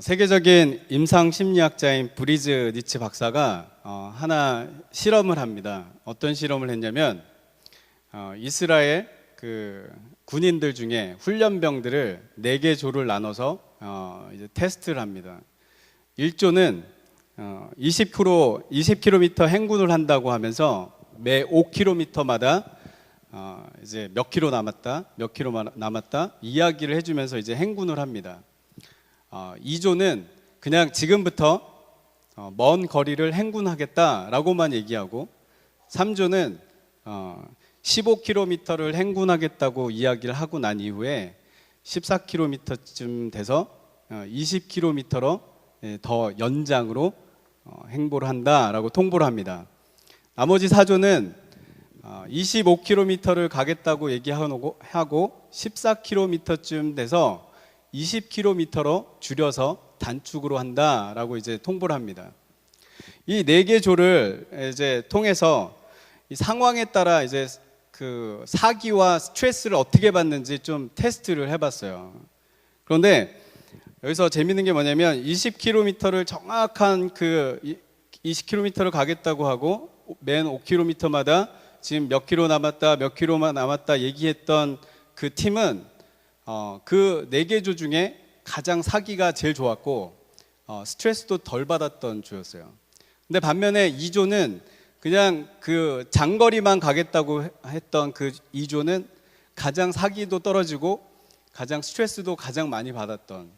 세계적인 임상 심리학자인 브리즈 니츠 박사가 하나 실험을 합니다. 어떤 실험을 했냐면 이스라엘 그 군인들 중에 훈련병들을 4개 조를 나눠서 이제 테스트를 합니다. 1조는 20km 행군을 한다고 하면서 매 5km마다 이제 몇 킬로 남았다, 몇 킬로 남았다 이야기를 해주면서 이제 행군을 합니다. 2조는 그냥 지금부터 먼 거리를 행군하겠다라고만 얘기하고 3조는 15km를 행군하겠다고 이야기를 하고 난 이후에 14km쯤 돼서 20km로 더 연장으로 행보를 한다라고 통보를 합니다. 나머지 4조는 25km를 가겠다고 얘기하고 14km쯤 돼서 20km로 줄여서 단축으로 한다라고 이제 통보를 합니다. 이 4개 조를 이제 통해서 이 상황에 따라 이제 그 사기와 스트레스를 어떻게 받는지 좀 테스트를 해봤어요. 그런데 여기서 재밌는 게 뭐냐면 20km를 정확한 그 20km를 가겠다고 하고 맨 5km마다 지금 몇 킬로 남았다, 몇 킬로만 남았다 얘기했던 그 팀은 그 4개 조 중에 가장 사기가 제일 좋았고 스트레스도 덜 받았던 조였어요. 근데 반면에 2조는 그냥 그 장거리만 가겠다고 했던 그 2조는 가장 사기도 떨어지고 가장 스트레스도 가장 많이 받았던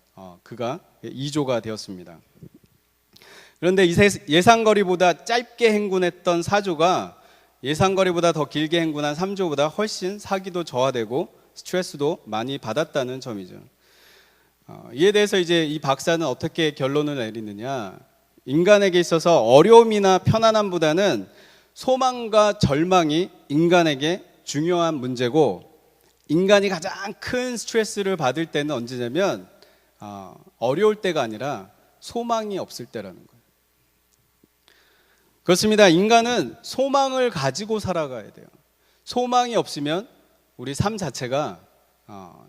그가 2조가 되었습니다. 그런데 예상거리보다 짧게 행군했던 4조가 예상거리보다 더 길게 행군한 3조보다 훨씬 사기도 저하되고 스트레스도 많이 받았다는 점이죠. 이에 대해서 이제 이 박사는 어떻게 결론을 내리느냐? 인간에게 있어서 어려움이나 편안함보다는 소망과 절망이 인간에게 중요한 문제고, 인간이 가장 큰 스트레스를 받을 때는 언제냐면 어려울 때가 아니라 소망이 없을 때라는 거예요. 그렇습니다. 인간은 소망을 가지고 살아가야 돼요. 소망이 없으면 우리 삶 자체가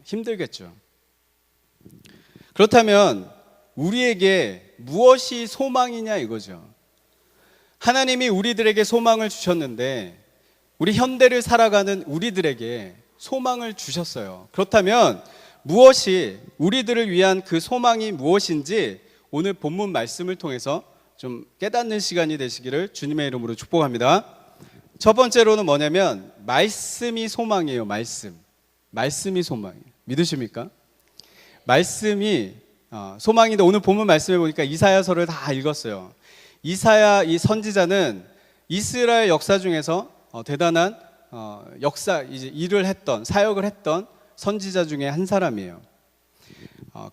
힘들겠죠. 그렇다면 우리에게 무엇이 소망이냐 이거죠. 하나님이 우리들에게 소망을 주셨는데 우리 현대를 살아가는 우리들에게 소망을 주셨어요. 그렇다면 무엇이 우리들을 위한 그 소망이 무엇인지 오늘 본문 말씀을 통해서 좀 깨닫는 시간이 되시기를 주님의 이름으로 축복합니다. 첫 번째로는 뭐냐면 말씀이 소망이에요. 말씀이 소망이에요. 믿으십니까? 말씀이 소망인데 오늘 본문 말씀에 보니까 이사야서를 다 읽었어요. 이사야 이 선지자는 이스라엘 역사 중에서 대단한 역사 이제 일을 했던 사역을 했던 선지자 중에 한 사람이에요.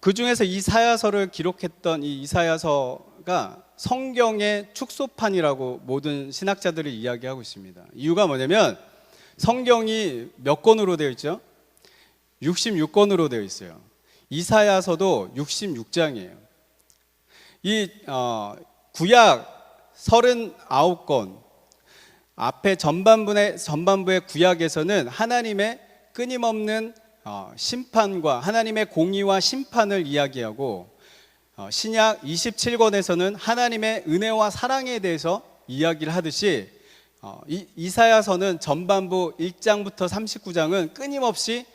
그 중에서 이사야서를 기록했던 이 이사야서가 성경의 축소판이라고 모든 신학자들이 이야기하고 있습니다. 이유가 뭐냐면 성경이 몇 권으로 되어 있죠? 66권으로 되어 있어요. 이사야서도 66장이에요. 이 구약 39권 앞에 전반부의 구약에서는 하나님의 끊임없는 심판과 하나님의 공의와 심판을 이야기하고 신약 27권에서는 하나님의 은혜와 사랑에 대해서 이야기를 하듯이 이사야서는 전반부 1장부터 39장은 끊임없이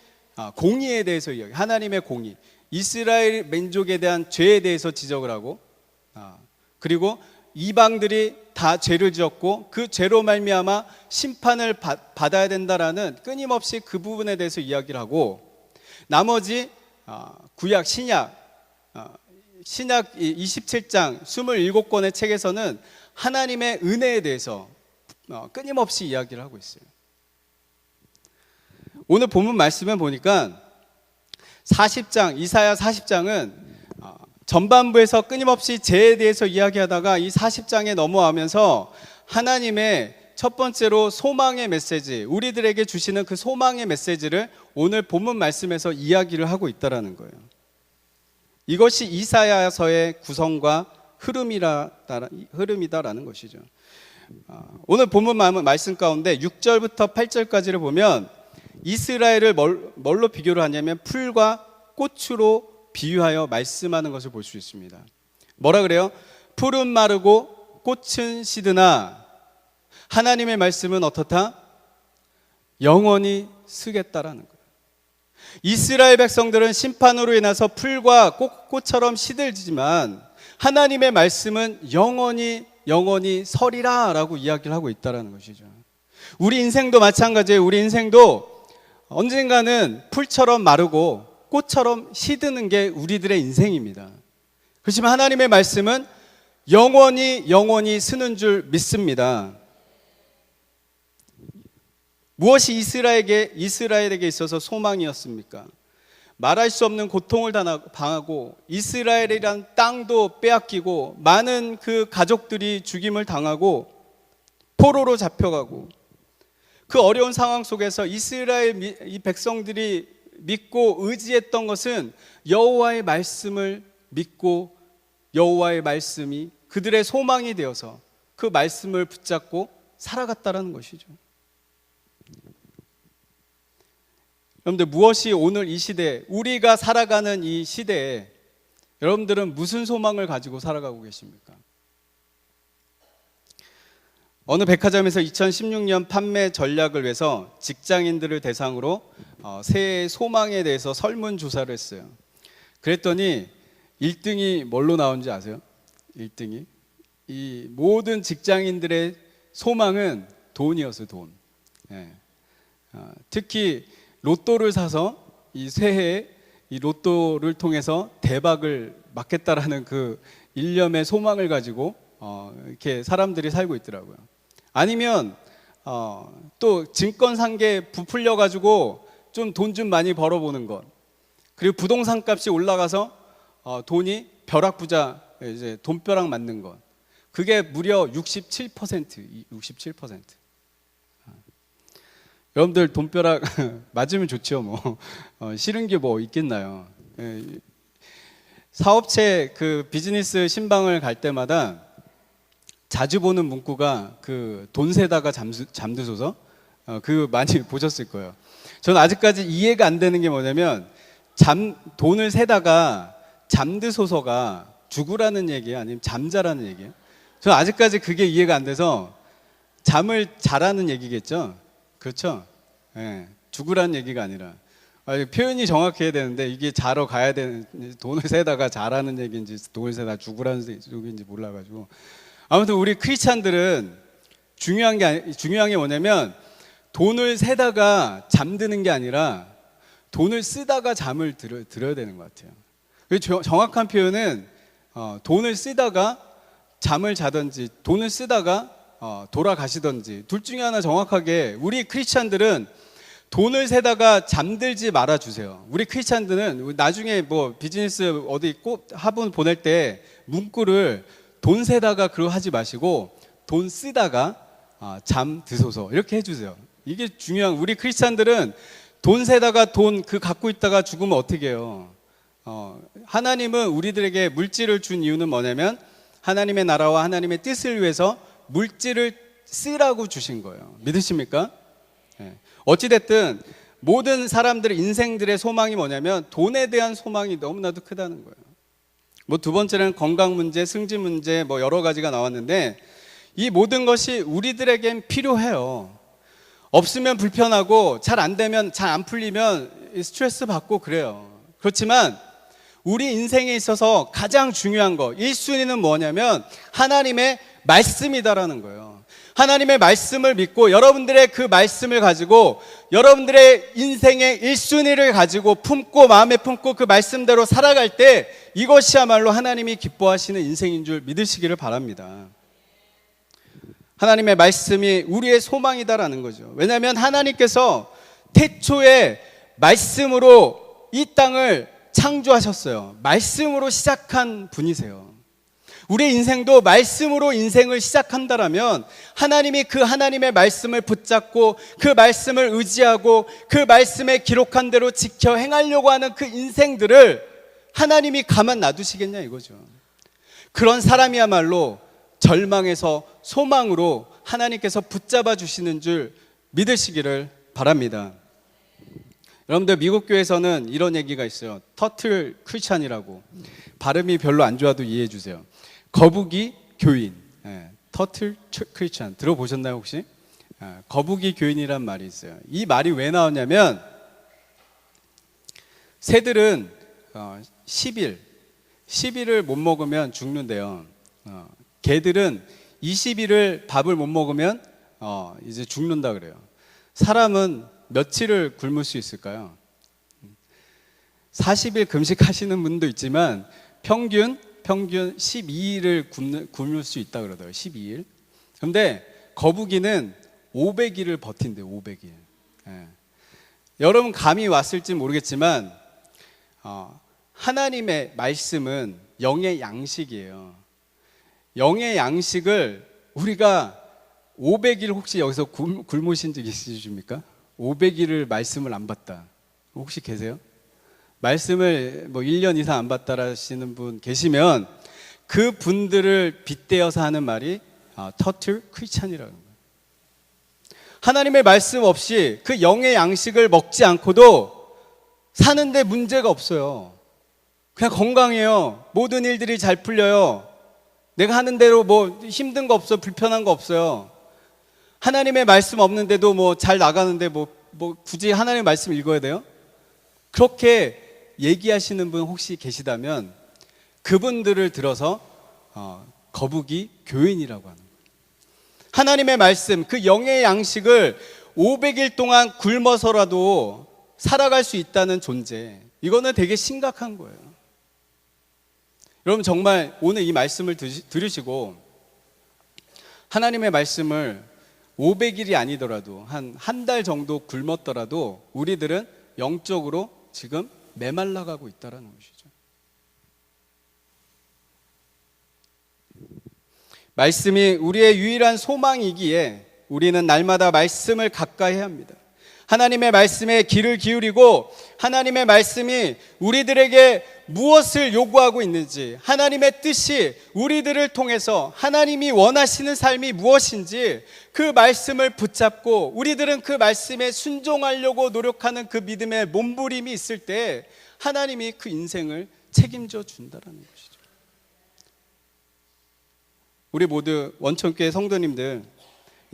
공의에 대해서 이야기, 하나님의 공의, 이스라엘 민족에 대한 죄에 대해서 지적을 하고 그리고 이방들이 다 죄를 지었고 그 죄로 말미암아 심판을 받아야 된다라는 끊임없이 그 부분에 대해서 이야기를 하고 나머지 구약 신약 27장 27권의 책에서는 하나님의 은혜에 대해서 끊임없이 이야기를 하고 있어요. 오늘 본문 말씀을 보니까 40장 이사야 40장은 전반부에서 끊임없이 죄에 대해서 이야기하다가 이 40장에 넘어가면서 하나님의 첫 번째로 소망의 메시지, 우리들에게 주시는 그 소망의 메시지를 오늘 본문 말씀에서 이야기를 하고 있다라는 거예요. 이것이 이사야서의 구성과 흐름이다라는 것이죠. 오늘 본문 말씀 가운데 6절부터 8절까지를 보면 이스라엘을 뭘로 비교를 하냐면 풀과 꽃으로 비유하여 말씀하는 것을 볼 수 있습니다. 뭐라 그래요? 풀은 마르고 꽃은 시드나 하나님의 말씀은 어떻다? 영원히 쓰겠다라는 거예요. 이스라엘 백성들은 심판으로 인해서 풀과 꽃처럼 시들지만 하나님의 말씀은 영원히 서리라 라고 이야기를 하고 있다는 것이죠. 우리 인생도 마찬가지예요. 우리 인생도 언젠가는 풀처럼 마르고 꽃처럼 시드는 게 우리들의 인생입니다. 그렇지만 하나님의 말씀은 영원히 쓰는 줄 믿습니다. 무엇이 이스라엘에게 있어서 소망이었습니까? 말할 수 없는 고통을 당하고 이스라엘이란 땅도 빼앗기고 많은 그 가족들이 죽임을 당하고 포로로 잡혀가고 그 어려운 상황 속에서 이스라엘 이 백성들이 믿고 의지했던 것은 여호와의 말씀을 믿고 여호와의 말씀이 그들의 소망이 되어서 그 말씀을 붙잡고 살아갔다라는 것이죠. 여러분들, 무엇이 오늘 이 시대, 우리가 살아가는 이 시대에 여러분들은 무슨 소망을 가지고 살아가고 계십니까? 어느 백화점에서 2016년 판매 전략을 위해서 직장인들을 대상으로 새해 소망에 대해서 설문조사를 했어요. 그랬더니 1등이 뭘로 나온지 아세요? 1등이 이 모든 직장인들의 소망은 돈이었어요. 돈. 네. 특히 로또를 사서 이 새해에 이 로또를 통해서 대박을 맞겠다라는 그 일념의 소망을 가지고 이렇게 사람들이 살고 있더라고요. 아니면 또 증권 산게 부풀려 가지고 좀 돈 좀 많이 벌어보는 것. 그리고 부동산 값이 올라가서 돈이 벼락부자, 이제 돈벼락 맞는 것. 그게 무려 67%. 여러분들 돈벼락 맞으면 좋죠. 뭐 싫은 게 뭐 있겠나요? 사업체 그 비즈니스 신방을 갈 때마다 자주 보는 문구가 그 돈 세다가 잠드소서, 그 많이 보셨을 거예요. 저는 아직까지 이해가 안 되는 게 뭐냐면 돈을 세다가 잠드소서가 죽으라는 얘기예요, 아니면 잠자라는 얘기예요? 저는 아직까지 그게 이해가 안 돼서 잠을 자라는 얘기겠죠. 그렇죠? 네, 죽으라는 얘기가 아니라 표현이 정확해야 되는데 이게 자러 가야 되는, 돈을 세다가 자라는 얘기인지 돈을 세다 죽으라는 얘기인지 몰라가지고, 아무튼 우리 크리스찬들은 중요한 게 뭐냐면 돈을 세다가 잠드는 게 아니라 돈을 쓰다가 잠을 들어야 되는 것 같아요. 정확한 표현은 돈을 쓰다가 잠을 자든지 돈을 쓰다가 돌아가시든지 둘 중에 하나 정확하게, 우리 크리스찬들은 돈을 세다가 잠들지 말아주세요. 우리 크리스찬들은 나중에 뭐 비즈니스 어디 꼭 화분 보낼 때 문구를 돈 세다가 그러고 하지 마시고 돈 쓰다가 잠드소서 이렇게 해주세요. 이게 중요한, 우리 크리스찬들은 돈 세다가 돈 그 갖고 있다가 죽으면 어떻게 해요? 하나님은 우리들에게 물질을 준 이유는 뭐냐면 하나님의 나라와 하나님의 뜻을 위해서 물질을 쓰라고 주신 거예요. 믿으십니까? 네. 어찌됐든 모든 사람들의 인생들의 소망이 뭐냐면 돈에 대한 소망이 너무나도 크다는 거예요. 뭐 두 번째는 건강 문제, 승진 문제, 뭐 여러 가지가 나왔는데 이 모든 것이 우리들에겐 필요해요. 없으면 불편하고 잘 안 되면, 잘 안 풀리면 스트레스 받고 그래요. 그렇지만 우리 인생에 있어서 가장 중요한 거, 1순위는 뭐냐면 하나님의 말씀이다라는 거예요. 하나님의 말씀을 믿고 여러분들의 그 말씀을 가지고 여러분들의 인생의 1순위를 가지고 품고 마음에 품고 그 말씀대로 살아갈 때 이것이야말로 하나님이 기뻐하시는 인생인 줄 믿으시기를 바랍니다. 하나님의 말씀이 우리의 소망이다라는 거죠. 왜냐하면 하나님께서 태초에 말씀으로 이 땅을 창조하셨어요. 말씀으로 시작한 분이세요. 우리 인생도 말씀으로 인생을 시작한다라면 하나님이 그 하나님의 말씀을 붙잡고 그 말씀을 의지하고 그 말씀에 기록한 대로 지켜 행하려고 하는 그 인생들을 하나님이 가만 놔두시겠냐 이거죠. 그런 사람이야말로 절망에서 소망으로 하나님께서 붙잡아 주시는 줄 믿으시기를 바랍니다. 여러분들 미국 교회에서는 이런 얘기가 있어요. 터틀 크리스찬이라고. 발음이 별로 안 좋아도 이해해 주세요. 거북이 교인. 터틀 크리스찬 들어보셨나요 혹시? 거북이 교인이란 말이 있어요. 이 말이 왜 나오냐면 새들은 10일을 못 먹으면 죽는데요. 개들은 20일을 밥을 못 먹으면 이제 죽는다 그래요. 사람은 며칠을 굶을 수 있을까요? 40일 금식하시는 분도 있지만 평균 12일을 굶을 수 있다 그러더라고요. 12일. 그런데 거북이는 500일을 버틴대요. 500일. 여러분 감이 왔을지 모르겠지만 하나님의 말씀은 영의 양식이에요. 영의 양식을 우리가 500일 혹시 여기서 굶으신 적 있으십니까? 500일을 말씀을 안 봤다. 혹시 계세요? 말씀을 뭐 1년 이상 안 봤다라시는 분 계시면 그 분들을 빗대어서 하는 말이 터틀 크리스찬이라는 거예요. 하나님의 말씀 없이 그 영의 양식을 먹지 않고도 사는데 문제가 없어요. 그냥 건강해요. 모든 일들이 잘 풀려요. 내가 하는 대로 뭐 힘든 거 없어, 불편한 거 없어요. 하나님의 말씀 없는데도 뭐 잘 나가는데 뭐 굳이 하나님의 말씀 읽어야 돼요? 그렇게 얘기하시는 분 혹시 계시다면 그분들을 들어서 거북이 교인이라고 하는 거예요. 하나님의 말씀, 그 영의 양식을 500일 동안 굶어서라도 살아갈 수 있다는 존재, 이거는 되게 심각한 거예요. 여러분 정말 오늘 이 말씀을 들으시고 하나님의 말씀을 500일이 아니더라도 한 달 정도 굶었더라도 우리들은 영적으로 지금 메말라가고 있다는 것이죠. 말씀이 우리의 유일한 소망이기에 우리는 날마다 말씀을 가까이 해야 합니다. 하나님의 말씀에 귀를 기울이고 하나님의 말씀이 우리들에게 무엇을 요구하고 있는지, 하나님의 뜻이 우리들을 통해서 하나님이 원하시는 삶이 무엇인지 그 말씀을 붙잡고 우리들은 그 말씀에 순종하려고 노력하는 그 믿음의 몸부림이 있을 때 하나님이 그 인생을 책임져 준다는 것이죠. 우리 모두 원천교회 성도님들,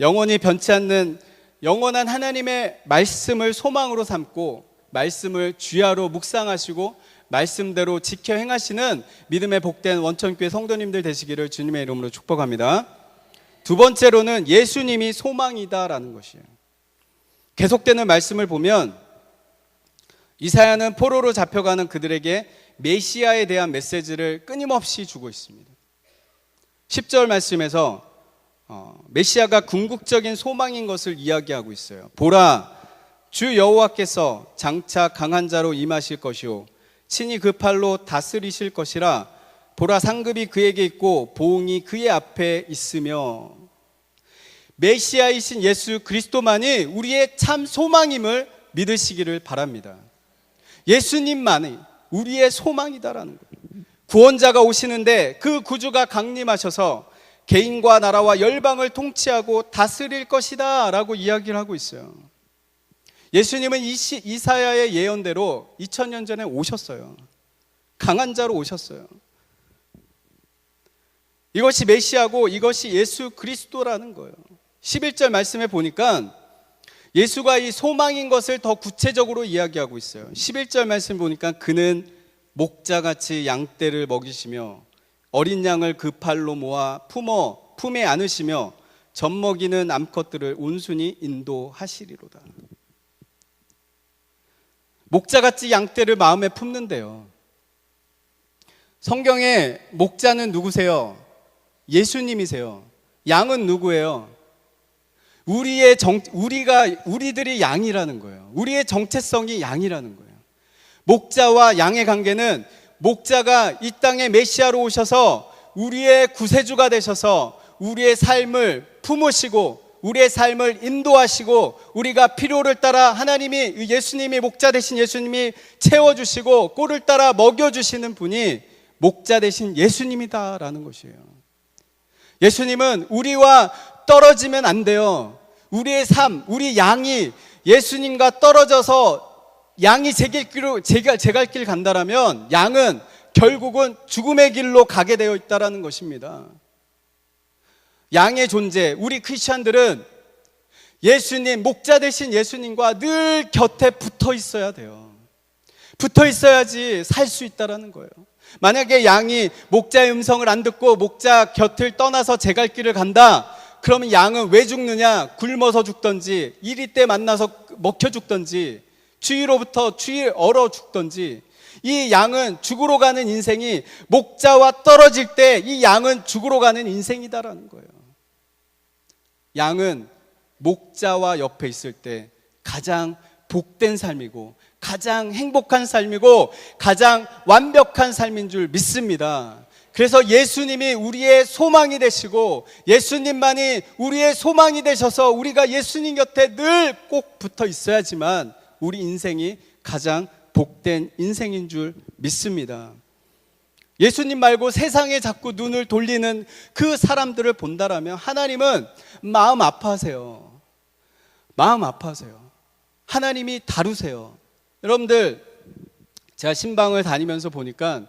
영원히 변치 않는 영원한 하나님의 말씀을 소망으로 삼고 말씀을 주야로 묵상하시고 말씀대로 지켜 행하시는 믿음의 복된 원천교회 성도님들 되시기를 주님의 이름으로 축복합니다. 두 번째로는 예수님이 소망이다라는 것이에요. 계속되는 말씀을 보면 이사야는 포로로 잡혀가는 그들에게 메시아에 대한 메시지를 끊임없이 주고 있습니다. 10절 말씀에서 메시아가 궁극적인 소망인 것을 이야기하고 있어요. 보라, 주 여호와께서 장차 강한 자로 임하실 것이요 친히 그 팔로 다스리실 것이라. 보라, 상급이 그에게 있고 보응이 그의 앞에 있으며. 메시아이신 예수 그리스도만이 우리의 참 소망임을 믿으시기를 바랍니다. 예수님만이 우리의 소망이다라는 거예요. 구원자가 오시는데 그 구주가 강림하셔서 개인과 나라와 열방을 통치하고 다스릴 것이다 라고 이야기를 하고 있어요. 예수님은 이사야의 예언대로 2000년 전에 오셨어요. 강한 자로 오셨어요. 이것이 메시아고 이것이 예수 그리스도라는 거예요. 11절 말씀에 보니까 예수가 이 소망인 것을 더 구체적으로 이야기하고 있어요. 11절 말씀 보니까 그는 목자같이 양떼를 먹이시며 어린 양을 그 팔로 모아 품에 안으시며 젖먹이는 암컷들을 온순히 인도하시리로다. 목자같이 양떼를 마음에 품는데요. 성경에 목자는 누구세요? 예수님이세요. 양은 누구예요? 우리들이 양이라는 거예요. 우리의 정체성이 양이라는 거예요. 목자와 양의 관계는 목자가 이 땅에 메시아로 오셔서 우리의 구세주가 되셔서 우리의 삶을 품으시고 우리의 삶을 인도하시고 우리가 필요를 따라 하나님이 예수님이 목자 되신 예수님이 채워주시고 꼴을 따라 먹여주시는 분이 목자 되신 예수님이다라는 것이에요. 예수님은 우리와 떨어지면 안 돼요. 우리의 삶, 우리 양이 예수님과 떨어져서 양이 제 갈 길 간다라면 양은 결국은 죽음의 길로 가게 되어 있다라는 것입니다. 양의 존재, 우리 크리스천들은 예수님, 목자 되신 예수님과 늘 곁에 붙어 있어야 돼요. 붙어 있어야지 살 수 있다라는 거예요. 만약에 양이 목자의 음성을 안 듣고 목자 곁을 떠나서 제 갈 길을 간다, 그러면 양은 왜 죽느냐? 굶어서 죽던지, 이리 때 만나서 먹혀 죽던지, 주위로부터 얼어 죽던지. 이 양은 죽으러 가는 인생이 목자와 떨어질 때 이 양은 죽으러 가는 인생이다라는 거예요. 양은 목자와 옆에 있을 때 가장 복된 삶이고 가장 행복한 삶이고 가장 완벽한 삶인 줄 믿습니다. 그래서 예수님이 우리의 소망이 되시고 예수님만이 우리의 소망이 되셔서 우리가 예수님 곁에 늘 꼭 붙어 있어야지만 우리 인생이 가장 복된 인생인 줄 믿습니다. 예수님 말고 세상에 자꾸 눈을 돌리는 그 사람들을 본다라면 하나님은 마음 아파하세요. 마음 아파하세요. 하나님이 다루세요. 여러분들, 제가 신방을 다니면서 보니까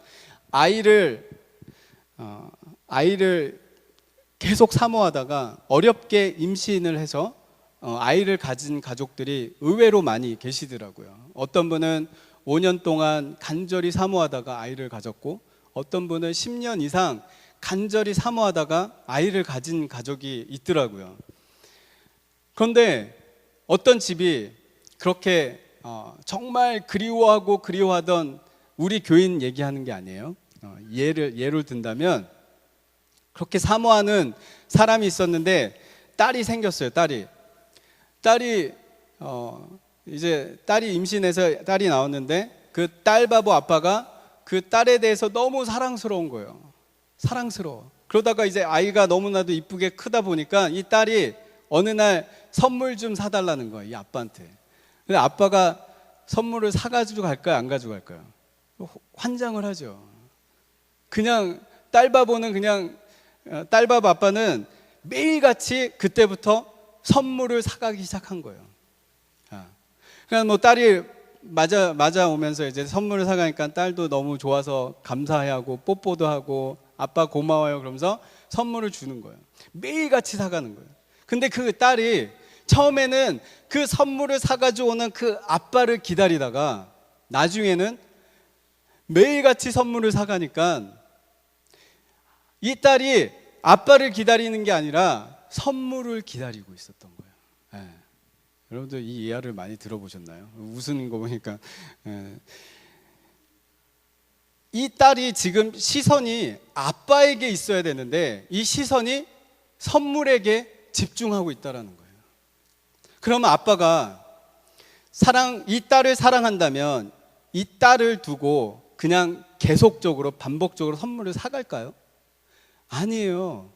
아이를 계속 사모하다가 어렵게 임신을 해서 아이를 가진 가족들이 의외로 많이 계시더라고요. 어떤 분은 5년 동안 간절히 사모하다가 아이를 가졌고, 어떤 분은 10년 이상 간절히 사모하다가 아이를 가진 가족이 있더라고요. 그런데 어떤 집이 그렇게 정말 그리워하던 우리 교인 얘기하는 게 아니에요. 예를 든다면 그렇게 사모하는 사람이 있었는데 딸이 생겼어요. 이제 딸이 임신해서 딸이 나왔는데 그 딸 바보 아빠가 그 딸에 대해서 너무 사랑스러운 거예요. 사랑스러워. 그러다가 이제 아이가 너무나도 이쁘게 크다 보니까 이 딸이 어느 날 선물 좀 사달라는 거예요, 이 아빠한테. 근데 아빠가 선물을 사가지고 갈까요, 안 가지고 갈까요? 환장을 하죠. 그냥 딸바보 아빠는 매일같이 그때부터 선물을 사가기 시작한 거예요. 그러니까 뭐 딸이 맞아 오면서 이제 선물을 사가니까 딸도 너무 좋아서 감사해하고 뽀뽀도 하고 아빠 고마워요 그러면서 선물을 주는 거예요. 매일같이 사가는 거예요. 근데 그 딸이 처음에는 그 선물을 사가지고 오는 그 아빠를 기다리다가 나중에는 매일같이 선물을 사가니까 이 딸이 아빠를 기다리는 게 아니라 선물을 기다리고 있었던 거예요. 여러분들 이 이야기를 많이 들어보셨나요? 웃는 거 보니까. 이 딸이 지금 시선이 아빠에게 있어야 되는데 이 시선이 선물에게 집중하고 있다는 거예요. 그러면 아빠가 이 딸을 사랑한다면 이 딸을 두고 그냥 계속적으로 반복적으로 선물을 사갈까요? 아니에요.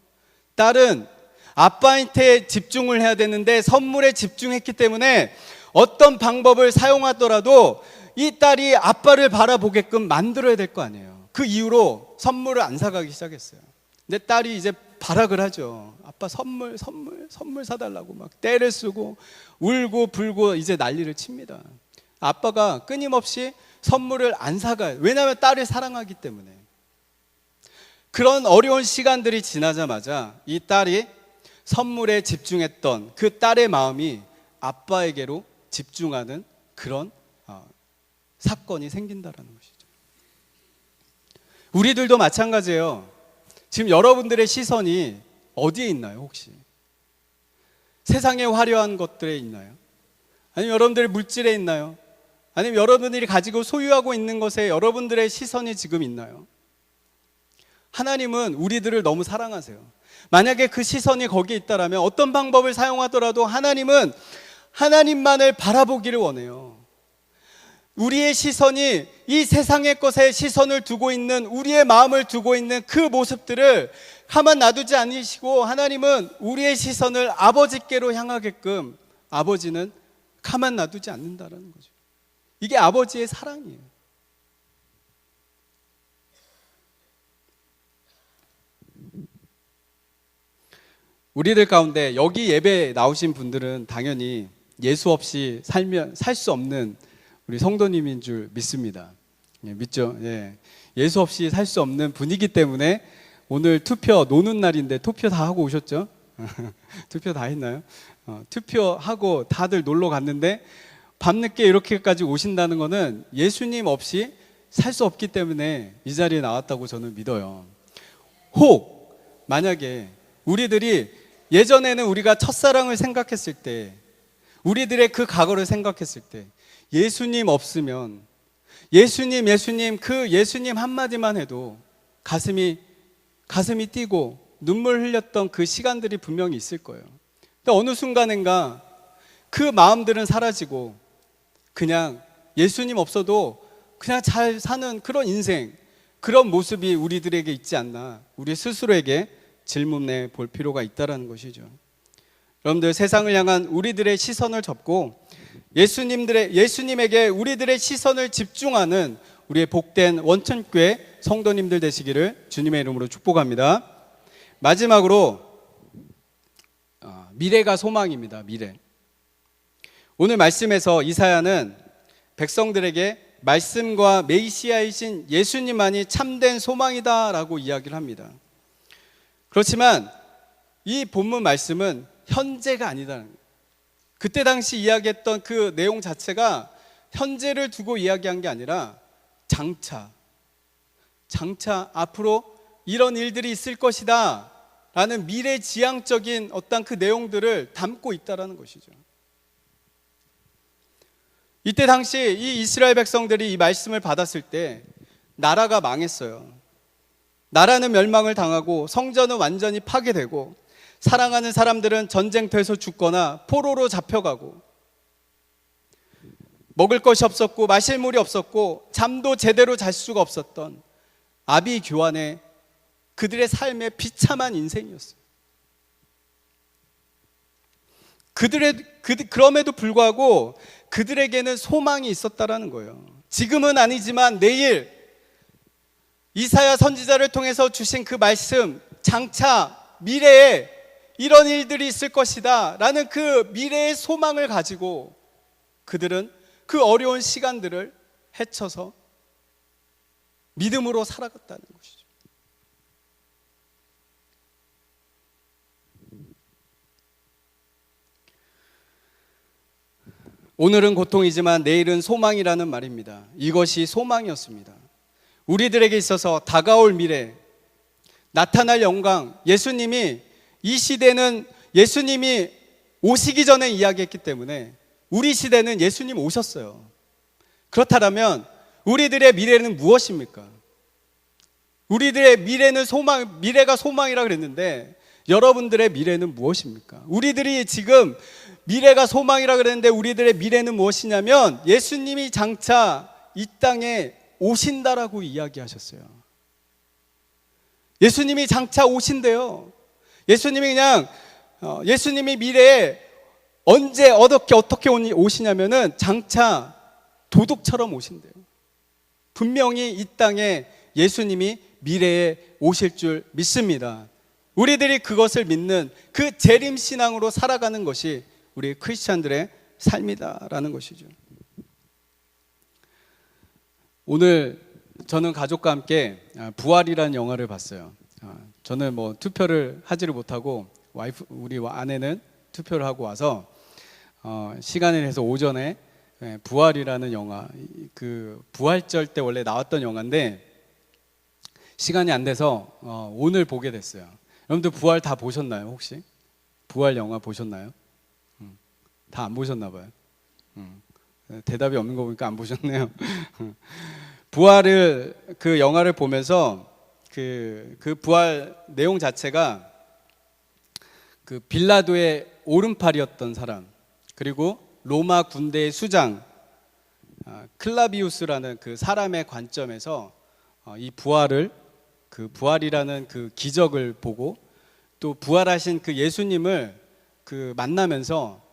딸은 아빠한테 집중을 해야 되는데 선물에 집중했기 때문에 어떤 방법을 사용하더라도 이 딸이 아빠를 바라보게끔 만들어야 될 거 아니에요. 그 이후로 선물을 안 사가기 시작했어요. 근데 딸이 이제 발악을 하죠. 아빠 선물 사달라고 막 떼를 쓰고 울고 불고 이제 난리를 칩니다. 아빠가 끊임없이 선물을 안 사가요. 왜냐하면 딸을 사랑하기 때문에. 그런 어려운 시간들이 지나자마자 이 딸이 선물에 집중했던 그 딸의 마음이 아빠에게로 집중하는 그런 사건이 생긴다라는 것이죠. 우리들도 마찬가지예요. 지금 여러분들의 시선이 어디에 있나요, 혹시? 세상의 화려한 것들에 있나요? 아니면 여러분들의 물질에 있나요? 아니면 여러분들이 가지고 소유하고 있는 것에 여러분들의 시선이 지금 있나요? 하나님은 우리들을 너무 사랑하세요. 만약에 그 시선이 거기에 있다라면 어떤 방법을 사용하더라도 하나님은 하나님만을 바라보기를 원해요. 우리의 시선이 이 세상의 것에 시선을 두고 있는, 우리의 마음을 두고 있는 그 모습들을 가만 놔두지 않으시고 하나님은 우리의 시선을 아버지께로 향하게끔 아버지는 가만 놔두지 않는다라는 거죠. 이게 아버지의 사랑이에요. 우리들 가운데 여기 예배에 나오신 분들은 당연히 예수 없이 살 수 없는 우리 성도님인 줄 믿습니다. 예, 믿죠? 예. 예수 없이 살 수 없는 분위기 때문에 오늘 투표 노는 날인데 투표 다 하고 오셨죠? 투표 다 했나요? 투표하고 다들 놀러 갔는데 밤늦게 이렇게까지 오신다는 거는 예수님 없이 살 수 없기 때문에 이 자리에 나왔다고 저는 믿어요. 혹 만약에 우리들이 예전에는 우리가 첫사랑을 생각했을 때, 우리들의 그 과거를 생각했을 때 예수님 없으면 예수님 그 예수님 한마디만 해도 가슴이 뛰고 눈물 흘렸던 그 시간들이 분명히 있을 거예요. 근데 어느 순간인가 그 마음들은 사라지고 그냥 예수님 없어도 그냥 잘 사는 그런 인생, 그런 모습이 우리들에게 있지 않나, 우리 스스로에게 질문해 볼 필요가 있다는 것이죠. 여러분들, 세상을 향한 우리들의 시선을 접고 예수님에게 우리들의 시선을 집중하는 우리의 복된 원천교회 성도님들 되시기를 주님의 이름으로 축복합니다. 마지막으로 미래가 소망입니다. 미래. 오늘 말씀에서 이사야는 백성들에게 말씀과 메시아이신 예수님만이 참된 소망이다라고 이야기를 합니다. 그렇지만 이 본문 말씀은 현재가 아니다는 거예요. 그때 당시 이야기했던 그 내용 자체가 현재를 두고 이야기한 게 아니라 장차 앞으로 이런 일들이 있을 것이다 라는 미래지향적인 어떤 그 내용들을 담고 있다는 것이죠. 이때 당시 이 이스라엘 백성들이 이 말씀을 받았을 때 나라가 망했어요. 나라는 멸망을 당하고 성전은 완전히 파괴되고 사랑하는 사람들은 전쟁터에서 죽거나 포로로 잡혀가고 먹을 것이 없었고 마실 물이 없었고 잠도 제대로 잘 수가 없었던 아비규환의 그들의 삶의 비참한 인생이었어요. 그럼에도 불구하고 그들에게는 소망이 있었다라는 거예요. 지금은 아니지만 내일 이사야 선지자를 통해서 주신 그 말씀, 장차 미래에 이런 일들이 있을 것이다 라는 그 미래의 소망을 가지고 그들은 그 어려운 시간들을 헤쳐서 믿음으로 살아갔다는 것이죠. 오늘은 고통이지만 내일은 소망이라는 말입니다. 이것이 소망이었습니다. 우리들에게 있어서 다가올 미래, 나타날 영광, 예수님이 이 시대는 예수님이 오시기 전에 이야기했기 때문에 우리 시대는 예수님 오셨어요. 그렇다면 우리들의 미래는 무엇입니까? 우리들의 미래는 미래가 소망이라 그랬는데 여러분들의 미래는 무엇입니까? 우리들이 지금 미래가 소망이라 그랬는데 우리들의 미래는 무엇이냐면 예수님이 장차 이 땅에 오신다라고 이야기하셨어요. 예수님이 장차 오신대요. 예수님이 미래에 언제 어떻게 오시냐면은 장차 도둑처럼 오신대요. 분명히 이 땅에 예수님이 미래에 오실 줄 믿습니다. 우리들이 그것을 믿는 그 재림신앙으로 살아가는 것이 우리 크리스찬들의 삶이다라는 것이죠. 오늘 저는 가족과 함께 부활이라는 영화를 봤어요. 저는 뭐 투표를 하지를 못하고 우리 아내는 투표를 하고 와서 시간을 내서 오전에 부활이라는 영화, 그 부활절 때 원래 나왔던 영화인데 시간이 안 돼서 오늘 보게 됐어요. 여러분들 부활 다 보셨나요 혹시? 부활 영화 보셨나요? 다 안 보셨나 봐요. 대답이 없는 거 보니까 안 보셨네요. 부활을 그 영화를 보면서 그 부활 내용 자체가 그 빌라도의 오른팔이었던 사람, 그리고 로마 군대의 수장 클라비우스라는 그 사람의 관점에서 이 부활이라는 그 기적을 보고 또 부활하신 그 예수님을 그 만나면서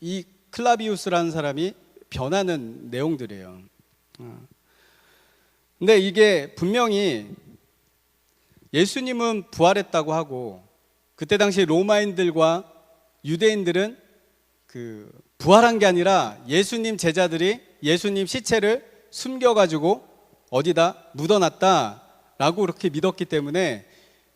이 클라비우스라는 사람이 변하는 내용들이에요. 근데 이게 분명히 예수님은 부활했다고 하고 그때 당시 로마인들과 유대인들은 그 부활한 게 아니라 예수님 제자들이 예수님 시체를 숨겨가지고 어디다 묻어놨다라고 그렇게 믿었기 때문에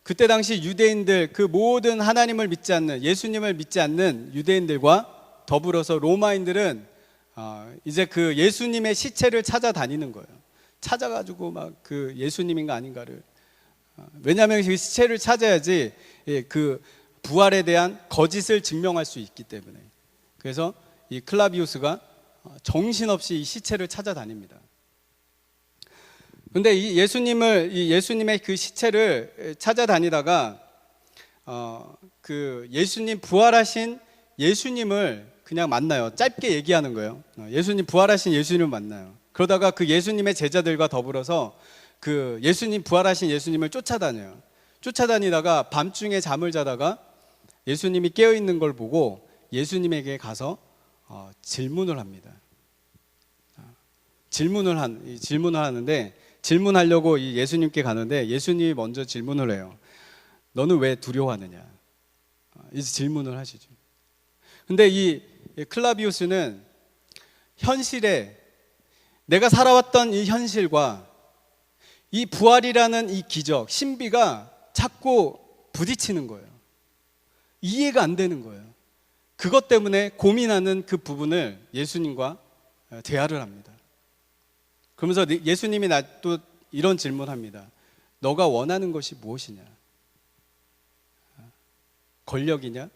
그때 당시 유대인들, 그 모든 하나님을 믿지 않는, 예수님을 믿지 않는 유대인들과 더불어서 로마인들은 이제 그 예수님의 시체를 찾아다니는 거예요. 찾아가지고 막 그 예수님인가 아닌가를, 왜냐하면 그 시체를 찾아야지 그 부활에 대한 거짓을 증명할 수 있기 때문에. 그래서 이 클라비우스가 정신없이 이 시체를 찾아다닙니다. 근데 이 예수님의 그 시체를 찾아다니다가 그 예수님, 부활하신 예수님을 그냥 만나요. 짧게 얘기하는 거예요. 예수님, 부활하신 예수님을 만나요. 그러다가 그 예수님의 제자들과 더불어서 그 예수님, 부활하신 예수님을 쫓아다녀요. 쫓아다니다가 밤중에 잠을 자다가 예수님이 깨어 있는 걸 보고 예수님에게 가서 질문을 합니다. 질문을 하는데, 질문하려고 이 예수님께 가는데 예수님이 먼저 질문을 해요. 너는 왜 두려워하느냐? 이제 질문을 하시죠. 근데 이 클라비우스는 현실에, 내가 살아왔던 이 현실과 이 부활이라는 이 기적, 신비가 자꾸 부딪히는 거예요. 이해가 안 되는 거예요. 그것 때문에 고민하는 그 부분을 예수님과 대화를 합니다. 그러면서 예수님이 또 이런 질문합니다. 너가 원하는 것이 무엇이냐? 권력이냐?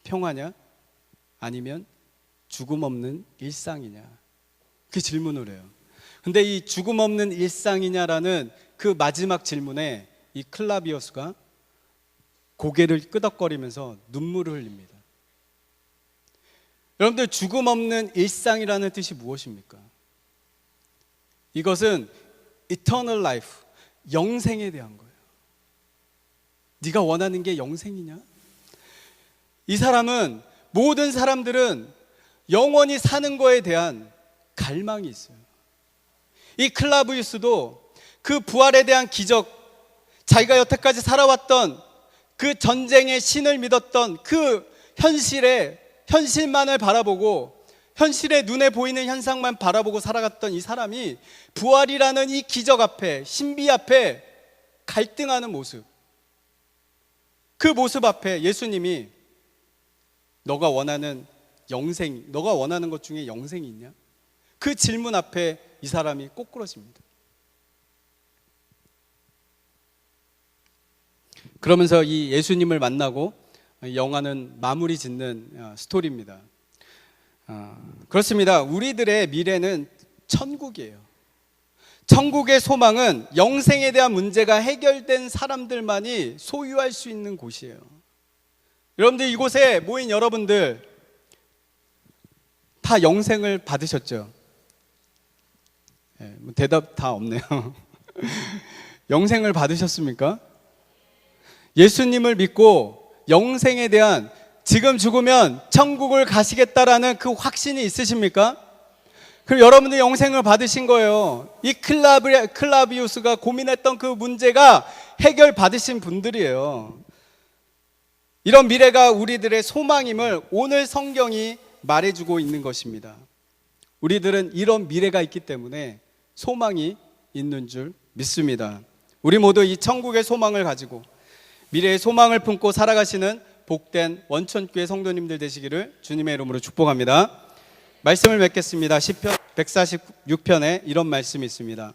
평화냐? 아니면 죽음 없는 일상이냐? 그 질문을 해요. 근데 이 죽음 없는 일상이냐라는 그 마지막 질문에 이 클라비우스가 고개를 끄덕거리면서 눈물을 흘립니다. 여러분들, 죽음 없는 일상이라는 뜻이 무엇입니까? 이것은 eternal life, 영생에 대한 거예요. 네가 원하는 게 영생이냐? 이 사람은, 모든 사람들은 영원히 사는 거에 대한 갈망이 있어요. 이 클라비우스도 그 부활에 대한 기적, 자기가 여태까지 살아왔던 그 전쟁의 신을 믿었던 그 현실만을 바라보고, 현실의 눈에 보이는 현상만 바라보고 살아갔던 이 사람이 부활이라는 이 기적 앞에, 신비 앞에 갈등하는 모습, 그 모습 앞에 예수님이 너가 원하는 영생, 너가 원하는 것 중에 영생이 있냐? 그 질문 앞에 이 사람이 꼬꾸러집니다. 그러면서 이 예수님을 만나고 영화는 마무리 짓는 스토리입니다. 그렇습니다. 우리들의 미래는 천국이에요. 천국의 소망은 영생에 대한 문제가 해결된 사람들만이 소유할 수 있는 곳이에요. 여러분들, 이곳에 모인 여러분들 다 영생을 받으셨죠? 대답 다 없네요. 영생을 받으셨습니까? 예수님을 믿고 영생에 대한, 지금 죽으면 천국을 가시겠다라는 그 확신이 있으십니까? 그럼 여러분들 영생을 받으신 거예요. 이 클라비우스가 고민했던 그 문제가 해결받으신 분들이에요. 이런 미래가 우리들의 소망임을 오늘 성경이 말해주고 있는 것입니다. 우리들은 이런 미래가 있기 때문에 소망이 있는 줄 믿습니다. 우리 모두 이 천국의 소망을 가지고 미래의 소망을 품고 살아가시는 복된 원천교회 성도님들 되시기를 주님의 이름으로 축복합니다. 말씀을 맺겠습니다. 시편 146편에 이런 말씀이 있습니다.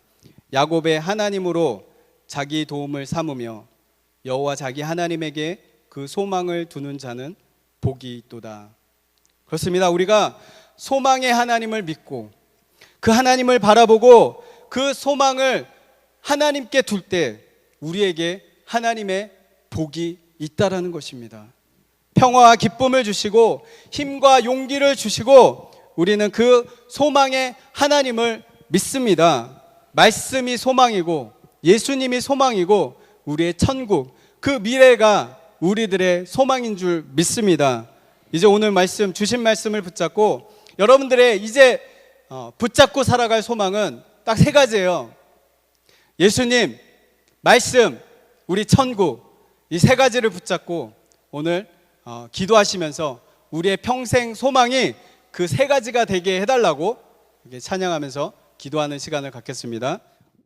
야곱의 하나님으로 자기 도움을 삼으며 여호와 자기 하나님에게 그 소망을 두는 자는 복이 있도다. 그렇습니다. 우리가 소망의 하나님을 믿고 그 하나님을 바라보고 그 소망을 하나님께 둘 때 우리에게 하나님의 복이 있다라는 것입니다. 평화와 기쁨을 주시고 힘과 용기를 주시고 우리는 그 소망의 하나님을 믿습니다. 말씀이 소망이고 예수님이 소망이고 우리의 천국, 그 미래가 우리들의 소망인 줄 믿습니다. 이제 오늘 말씀, 주신 말씀을 붙잡고 여러분들의 이제 붙잡고 살아갈 소망은 딱 세 가지예요. 예수님, 말씀, 우리 천국, 이 세 가지를 붙잡고 오늘 기도하시면서 우리의 평생 소망이 그 세 가지가 되게 해달라고 이렇게 찬양하면서 기도하는 시간을 갖겠습니다.